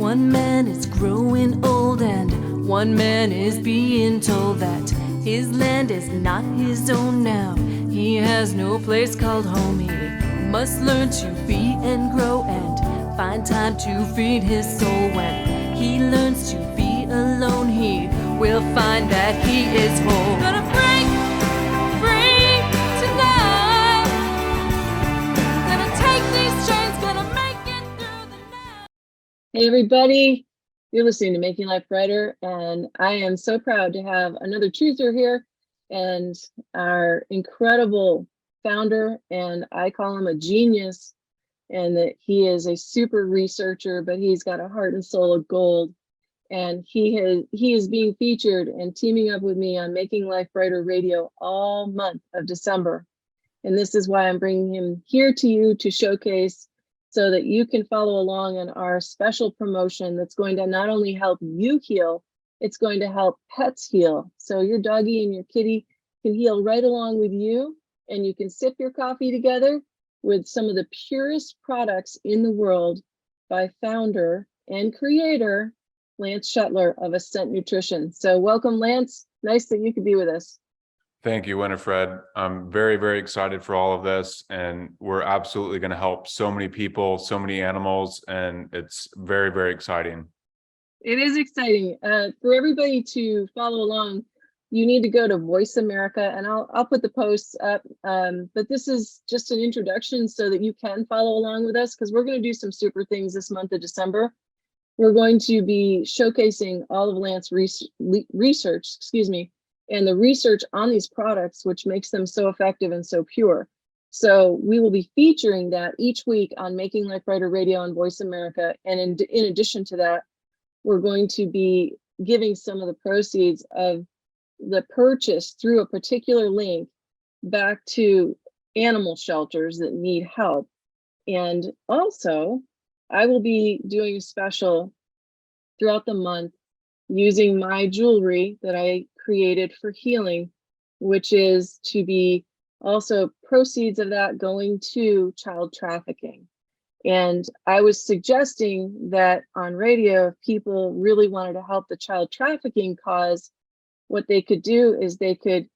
One man is growing old and one man is being told that his land is not his own now. He has no place called home. He must learn to be and grow and find time to feed his soul. When he learns to be alone, he will find that he is whole. Gonna break free tonight. Gonna take these chains, gonna make it through the night. Hey everybody, you're listening to Making Life Brighter, and I am so proud to have another truther here and our incredible founder, and I call him a genius, and that he is a super researcher, but he's got a heart and soul of gold. And he is being featured and teaming up with me on Making Life Brighter Radio all month of December. And this is why I'm bringing him here to you to showcase so that you can follow along on our special promotion that's going to not only help you heal, it's going to help pets heal. So your doggy and your kitty can heal right along with you, and you can sip your coffee together with some of the purest products in the world by founder and creator Lance Schuttler of Ascent Nutrition. So welcome, Lance. Nice that you could be with us. Thank you, Winifred. I'm very, very excited for all of this, and we're absolutely going to help so many people, so many animals, and it's very, very exciting. It is exciting. For everybody to follow along, you need to go to Voice America, and I'll put the posts up. But this is just an introduction so that you can follow along with us, because we're going to do some super things this month of December. We're going to be showcasing all of Lance's research, and the research on these products, which makes them so effective and so pure. So we will be featuring that each week on Making Life Brighter Radio on Voice America. And in addition to that, we're going to be giving some of the proceeds of the purchase through a particular link back to animal shelters that need help. And also, I will be doing a special throughout the month using my jewelry that I created for healing, which is to be also proceeds of that going to child trafficking. And I was suggesting that on radio, if people really wanted to help the child trafficking cause, what they could do is they could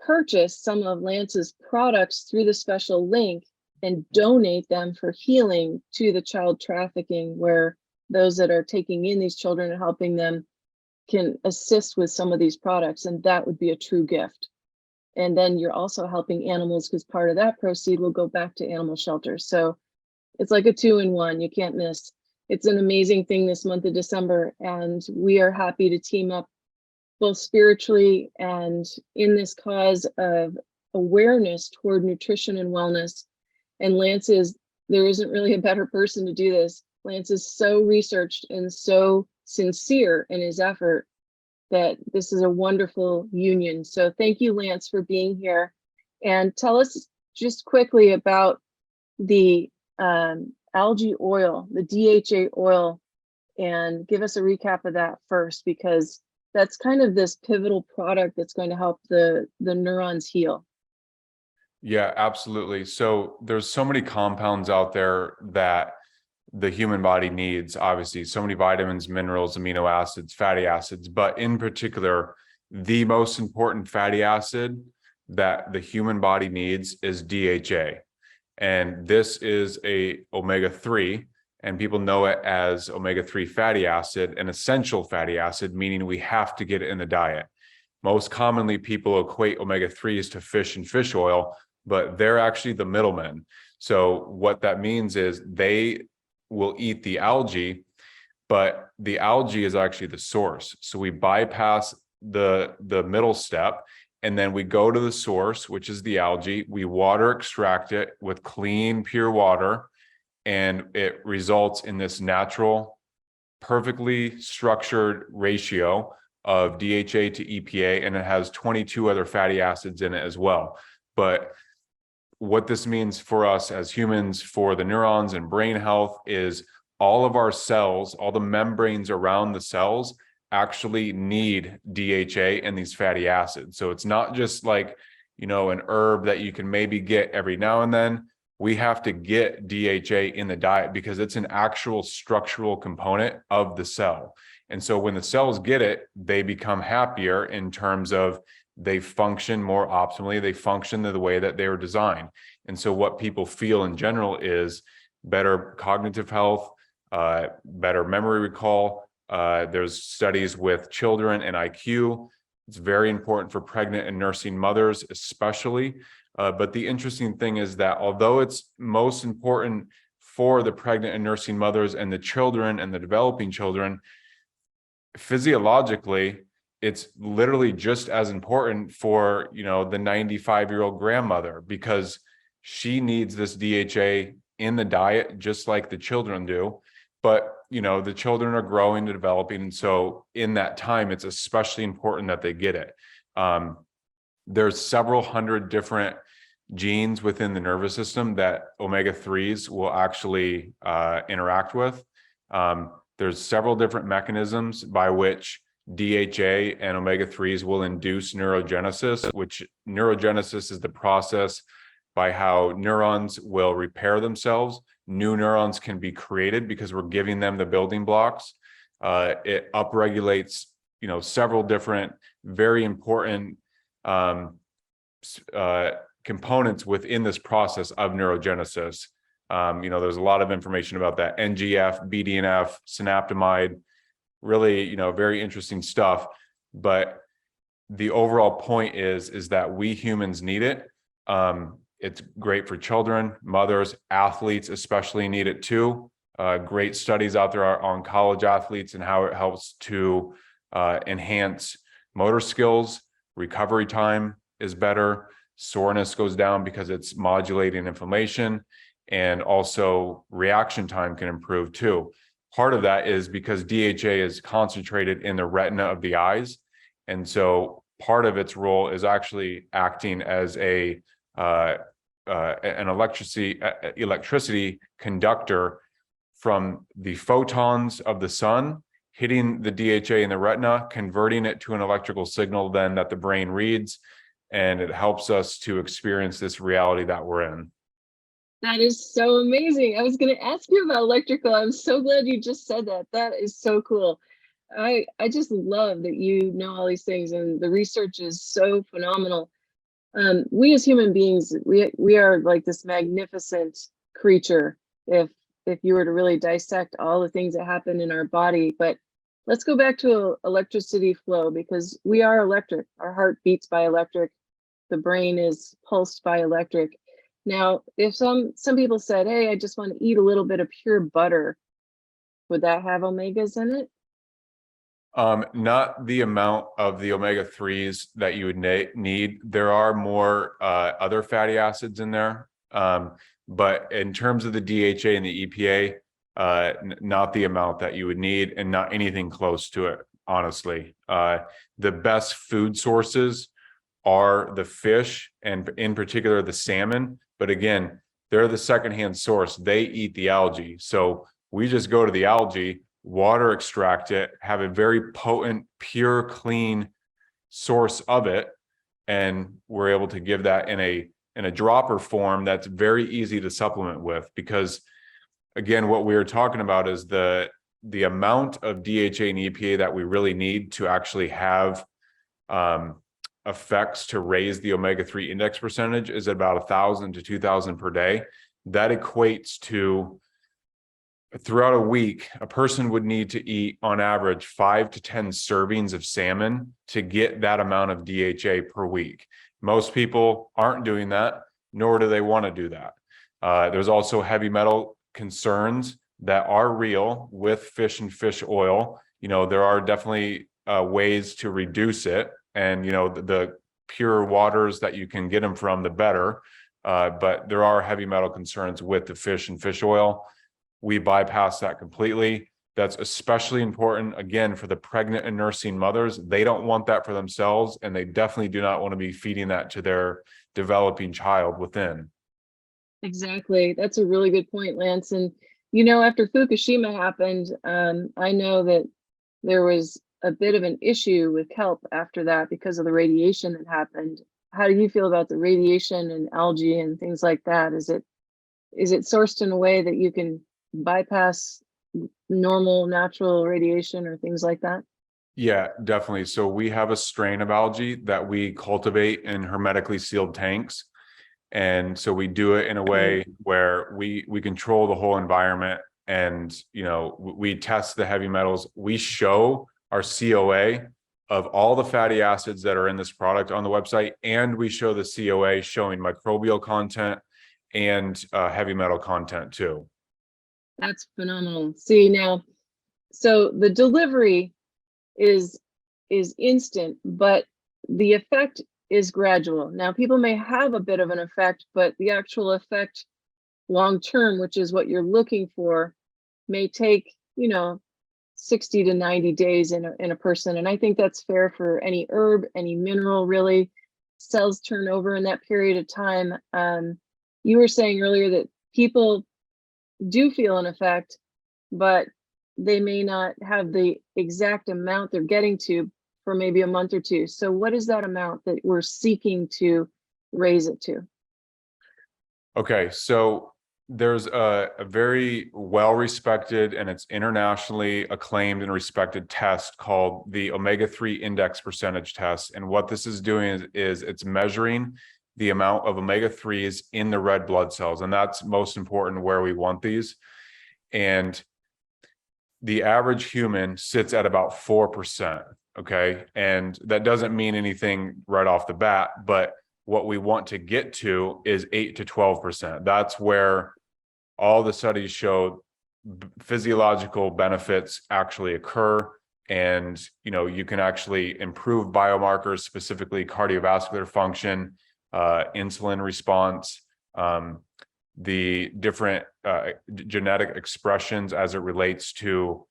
purchase some of Lance's products through the special link and donate them for healing to the child trafficking, where those that are taking in these children and helping them can assist with some of these products. And that would be a true gift. And then you're also helping animals, because part of that proceed will go back to animal shelters. So it's like a 2-in-1, you can't miss. It's an amazing thing this month of December, and we are happy to team up both spiritually and in this cause of awareness toward nutrition and wellness. And there isn't really a better person to do this. Lance is so researched and so sincere in his effort that this is a wonderful union. So thank you, Lance, for being here. And tell us just quickly about the algae oil, the DHA oil, and give us a recap of that first, because that's kind of this pivotal product that's going to help the neurons heal. Yeah, absolutely. So there's so many compounds out there that the human body needs, obviously, so many vitamins, minerals, amino acids, fatty acids, but in particular, the most important fatty acid that the human body needs is DHA. And this is a omega-3, and people know it as omega-3 fatty acid, an essential fatty acid, meaning we have to get it in the diet. Most commonly, people equate omega-3s to fish and fish oil, but they're actually the middlemen. So what that means is they will eat the algae, but the algae is actually the source. So we bypass the middle step, and then we go to the source, which is the algae. We water extract it with clean, pure water, and it results in this natural, perfectly structured ratio of DHA to EPA, and it has 22 other fatty acids in it as well. But what this means for us as humans, for the neurons and brain health, is all of our cells, all the membranes around the cells actually need DHA and these fatty acids. So it's not just like, an herb that you can maybe get every now and then. we have to get DHA in the diet because it's an actual structural component of the cell. And so when the cells get it, they become happier in terms of they function more optimally, they function the way that they were designed. And so what people feel in general is better cognitive health, better memory recall. There's studies with children and IQ. It's very important for pregnant and nursing mothers, especially. But the interesting thing is that although it's most important for the pregnant and nursing mothers and the children and the developing children, physiologically, it's literally just as important for, the 95-year-old grandmother, because she needs this DHA in the diet just like the children do. But the children are growing and developing, and so in that time it's especially important that they get it. There's several hundred different genes within the nervous system that omega-3s will actually interact with. There's several different mechanisms by which DHA and omega-3s will induce neurogenesis, which neurogenesis is the process by how neurons will repair themselves. New neurons can be created because we're giving them the building blocks. It upregulates, several different very important components within this process of neurogenesis. There's a lot of information about that. NGF, BDNF, synaptomide, really, very interesting stuff. But the overall point is that we humans need it. It's great for children, mothers, athletes especially need it too. Great studies out there are on college athletes and how it helps to enhance motor skills. Recovery time is better. Soreness goes down because it's modulating inflammation, and also reaction time can improve too. Part of that is because DHA is concentrated in the retina of the eyes. And so part of its role is actually acting as an electricity conductor from the photons of the sun hitting the DHA in the retina, converting it to an electrical signal then that the brain reads, and it helps us to experience this reality that we're in. That is so amazing. I was going to ask you about electrical. I'm so glad you just said that. That is so cool. I just love that you know all these things, and the research is so phenomenal. We as human beings, we are like this magnificent creature if you were to really dissect all the things that happen in our body. But let's go back to electricity flow, because we are electric. Our heart beats by electric. The brain is pulsed by electric. Now, if some people said, hey, I just want to eat a little bit of pure butter, would that have omegas in it? Not the amount of the omega-3s that you would need. There are more other fatty acids in there. But in terms of the DHA and the EPA, not the amount that you would need, and not anything close to it, honestly. The best food sources are the fish, and in particular the salmon. But again, they're the secondhand source. They eat the algae. So we just go to the algae, water extract it, have a very potent, pure, clean source of it, and we're able to give that in a dropper form that's very easy to supplement with. Because again, what we were talking about is the amount of DHA and EPA that we really need to actually have effects to raise the omega-3 index percentage is about 1,000 to 2,000 per day. That equates to, throughout a week, a person would need to eat on average 5 to 10 servings of salmon to get that amount of DHA per week. Most people aren't doing that, nor do they want to do that. There's also heavy metal concerns that are real with fish and fish oil. There are definitely ways to reduce it, and the pure waters that you can get them from, the better. But there are heavy metal concerns with the fish and fish oil. We bypass that completely. That's especially important, again, for the pregnant and nursing mothers. They don't want that for themselves, and they definitely do not want to be feeding that to their developing child within. Exactly. That's a really good point, Lance. And, after Fukushima happened, I know that there was a bit of an issue with kelp after that because of the radiation that happened. How do you feel about the radiation and algae and things like that? Is it is it sourced in a way that you can bypass normal natural radiation or things like that? Yeah, definitely. So we have a strain of algae that we cultivate in hermetically sealed tanks. And so we do it in a way where we control the whole environment, and we test the heavy metals. We show our COA of all the fatty acids that are in this product on the website, and we show the COA showing microbial content and heavy metal content too. That's phenomenal. See now, so the delivery is instant, but the effect is gradual. Now, people may have a bit of an effect, but the actual effect long term, which is what you're looking for, may take 60 to 90 days in a person. And I think that's fair for any herb, any mineral. Really, cells turn over in that period of time. You were saying earlier that people do feel an effect, but they may not have the exact amount they're getting to for maybe a month or two. So what is that amount that we're seeking to raise it to? Okay, so there's a very well-respected, and it's internationally acclaimed and respected test called the omega-3 index percentage test. And what this is doing is it's measuring the amount of omega-3s in the red blood cells. And that's most important, where we want these. And the average human sits at about 4%. Okay. And that doesn't mean anything right off the bat, but what we want to get to is 8 to 12%. That's where all the studies show physiological benefits actually occur. And, you can actually improve biomarkers, specifically cardiovascular function, insulin response, the different genetic expressions as it relates to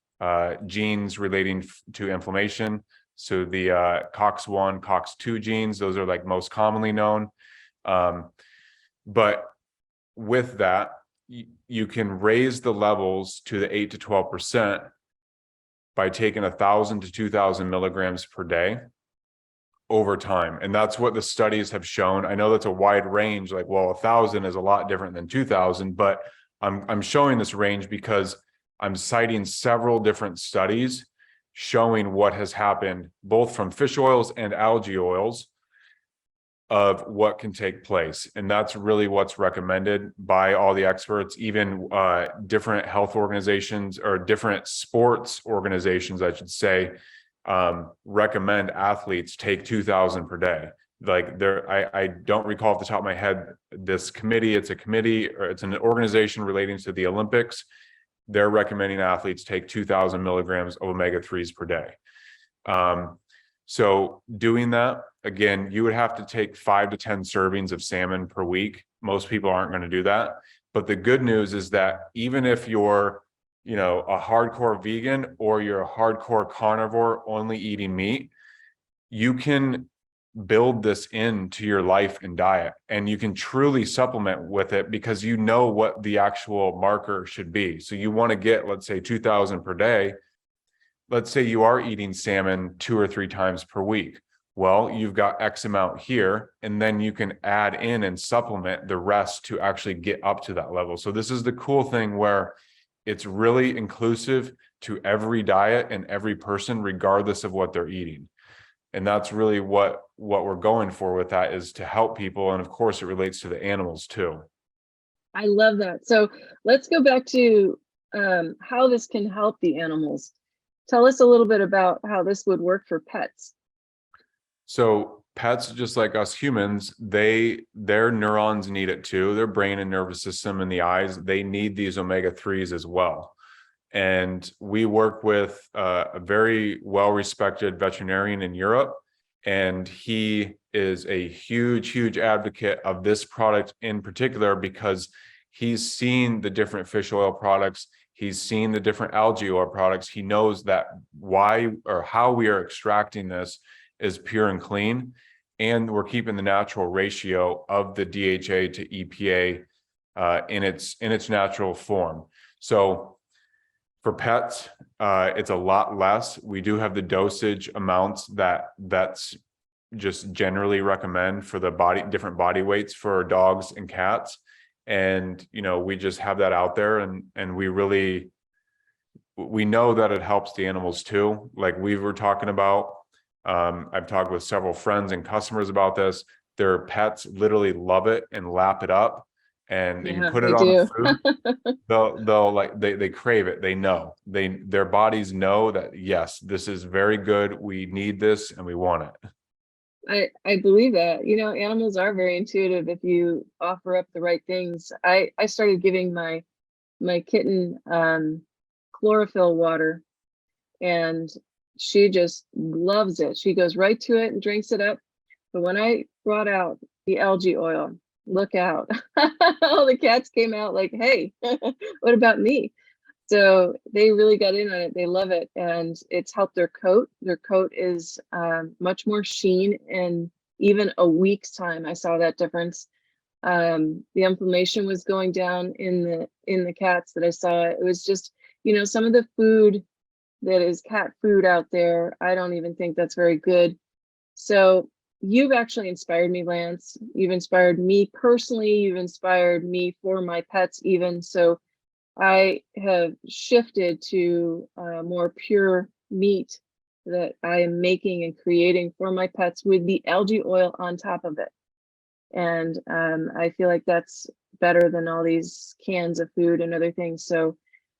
genes relating to inflammation. So the COX-1, COX-2 genes, those are like most commonly known. But with that, you can raise the levels to the 8 to 12% by taking 1,000 to 2,000 milligrams per day over time. And that's what the studies have shown. I know that's a wide range, like, well, 1,000 is a lot different than 2,000, but I'm showing this range because I'm citing several different studies showing what has happened both from fish oils and algae oils of what can take place. And that's really what's recommended by all the experts, even different health organizations, or different sports organizations, I should say, recommend athletes take 2,000 per day. Like I don't recall off the top of my head, this committee, it's a committee, or it's an organization relating to the Olympics. They're recommending athletes take 2,000 milligrams of omega-3s per day. So doing that, again, you would have to take 5 to 10 servings of salmon per week. Most people aren't going to do that. But the good news is that even if you're, a hardcore vegan, or you're a hardcore carnivore only eating meat, you can build this into your life and diet, and you can truly supplement with it, because you know what the actual marker should be. So you want to get, let's say, 2,000 per day. Let's say you are eating salmon 2 or 3 times per week. Well, you've got X amount here, and then you can add in and supplement the rest to actually get up to that level. So this is the cool thing, where it's really inclusive to every diet and every person, regardless of what they're eating. And that's really what we're going for with that, is to help people. And of course, it relates to the animals too. I love that. So let's go back to how this can help the animals. Tell us a little bit about how this would work for pets. So pets, just like us humans, their neurons need it too. Their brain and nervous system and the eyes, they need these omega-3s as well. And we work with a very well-respected veterinarian in Europe, and he is a huge advocate of this product in particular, because he's seen the different fish oil products. He's seen the different algae oil products. He knows that why or how we are extracting this is pure and clean, and we're keeping the natural ratio of the DHA to EPA in its natural form. So for pets, it's a lot less. We do have the dosage amounts that's just generally recommend for the different body weights for dogs and cats. And, we just have that out there, and we know that it helps the animals too. Like we were talking about, I've talked with several friends and customers about this. Their pets literally love it and lap it up. And you Yeah, put it they on the do. food, they'll like, they crave it. They know, their bodies know that, yes, this is very good. We need this and we want it. I believe that. Animals are very intuitive if you offer up the right things. I started giving my kitten chlorophyll water, and she just loves it. She goes right to it and drinks it up. But when I brought out the algae oil, look out. All the cats came out like, hey, what about me? So they really got in on it. They love it. And it's helped their coat. Their coat is much more sheen. In even a week's time, I saw that difference. The inflammation was going down in the cats that I saw. It was just, some of the food that is cat food out there, I don't even think that's very good. So you've actually inspired me, Lance. You've inspired me personally. You've inspired me for my pets even. So I have shifted to more pure meat that I am making and creating for my pets with the algae oil on top of it. And I feel like that's better than all these cans of food and other things. So,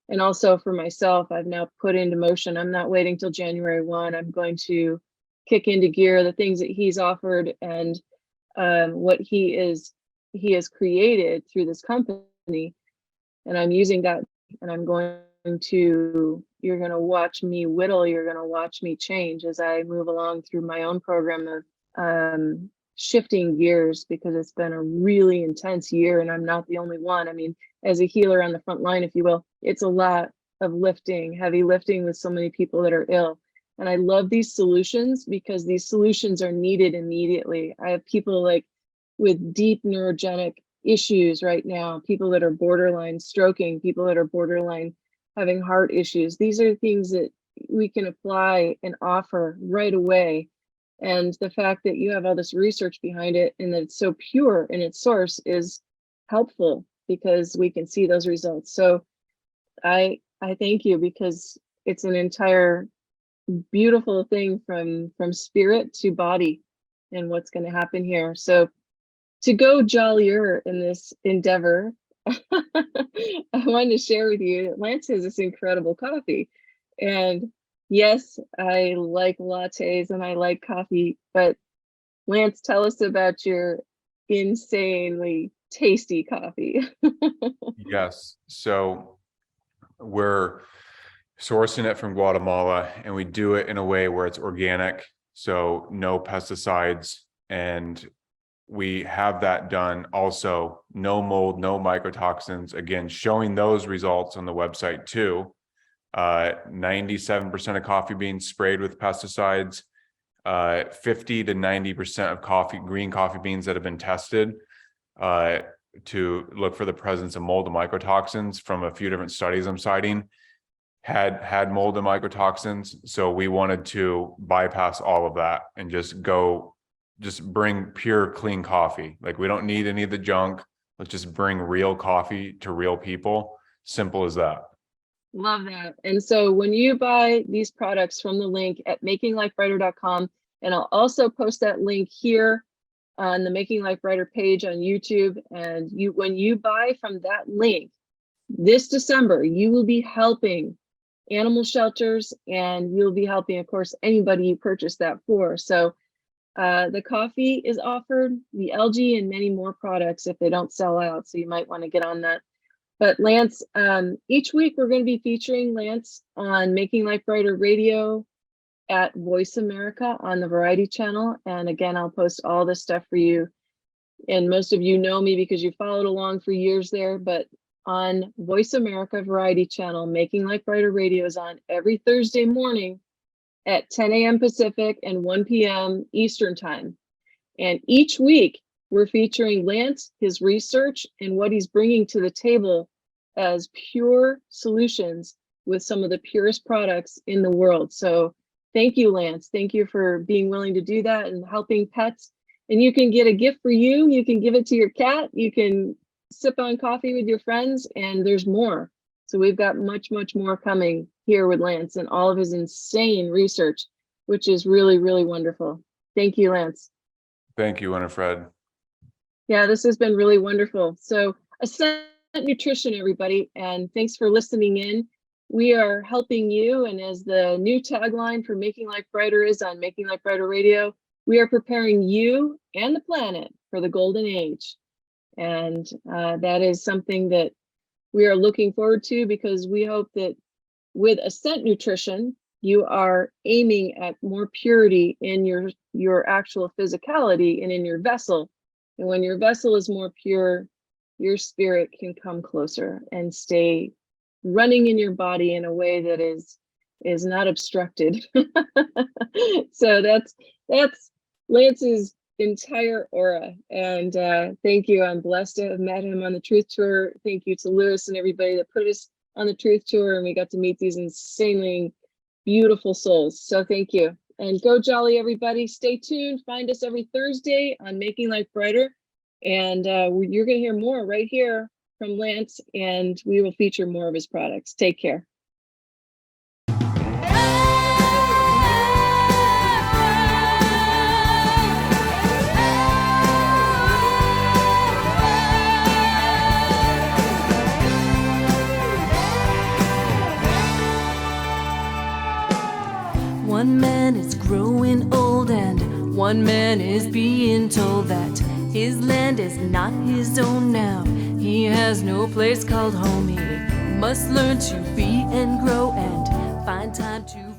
and also for myself, I've now put into motion, I'm not waiting till January 1. I'm going to kick into gear the things that he's offered and what he has created through this company. And I'm using that, and I'm going to, you're going to watch me whittle, you're going to watch me change as I move along through my own program of shifting gears, because it's been a really intense year and I'm not the only one. I mean, as a healer on the front line, if you will, it's a lot of lifting, heavy lifting with so many people that are ill. And I love these solutions because these solutions are needed immediately. I have people like with deep neurogenic issues right now, people that are borderline stroking, people that are borderline having heart issues. These are things that we can apply and offer right away. And the fact that you have all this research behind it and that it's so pure in its source is helpful because we can see those results. So I thank you, because it's an entire beautiful thing from spirit to body and what's going to happen here. So to go jollier in this endeavor, I wanted to share with you that Lance has this incredible coffee. And yes, I like lattes and I like coffee, but Lance, tell us about your insanely tasty coffee. Yes. So we're sourcing it from Guatemala, and we do it in a way where it's organic, so no pesticides, and we have that done also, no mold, no mycotoxins, again showing those results on the website too. 97% of coffee beans sprayed with pesticides, 50 to 90% of green coffee beans that have been tested to look for the presence of mold and mycotoxins from a few different studies I'm citing had mold and mycotoxins. So we wanted to bypass all of that and just bring pure clean coffee. Like, we don't need any of the junk. Let's just bring real coffee to real people. Simple as that. Love that. And so when you buy these products from the link at makinglifebrighter.com, and I'll also post that link here on the Making Life Brighter page on YouTube. And when you buy from that link this December, you will be helping animal shelters, and you'll be helping, of course, anybody you purchase that for. So the coffee is offered, the algae, and many more products if they don't sell out. So you might want to get on that. But Lance, each week we're going to be featuring Lance on Making Life Brighter Radio at Voice America on the Variety Channel. And again, I'll post all this stuff for you. And most of you know me because you followed along for years there, but on Voice America Variety Channel, Making Life Brighter Radio is on every Thursday morning at 10 a.m. Pacific and 1 p.m. Eastern Time. And each week we're featuring Lance, his research, and what he's bringing to the table as pure solutions with some of the purest products in the world. So thank you, Lance. Thank you for being willing to do that and helping pets. And you can get a gift for you. You can give it to your cat. You can sip on coffee with your friends, and there's more. So we've got much, much more coming here with Lance and all of his insane research, which is really, really wonderful. Thank you, Lance. Thank you, Winifred. Yeah, this has been really wonderful. So Ascent Nutrition, everybody, and thanks for listening in. We are helping you, and as the new tagline for Making Life Brighter is on Making Life Brighter Radio, we are preparing you and the planet for the golden age. And that is something that we are looking forward to, because we hope that with Ascent Nutrition, you are aiming at more purity in your actual physicality and in your vessel. And when your vessel is more pure, your spirit can come closer and stay running in your body in a way that is not obstructed. So that's Lance's entire aura. And thank you. I'm blessed to have met him on the Truth Tour. Thank you to Lewis and everybody that put us on the Truth Tour, and we got to meet these insanely beautiful souls. So thank you. And go jolly, everybody. Stay tuned. Find us every Thursday on Making Life Brighter. And you're going to hear more right here from Lance, and we will feature more of his products. Take care. One man is growing old and one man is being told that his land is not his own now. He has no place called home. He must learn to be and grow and find time to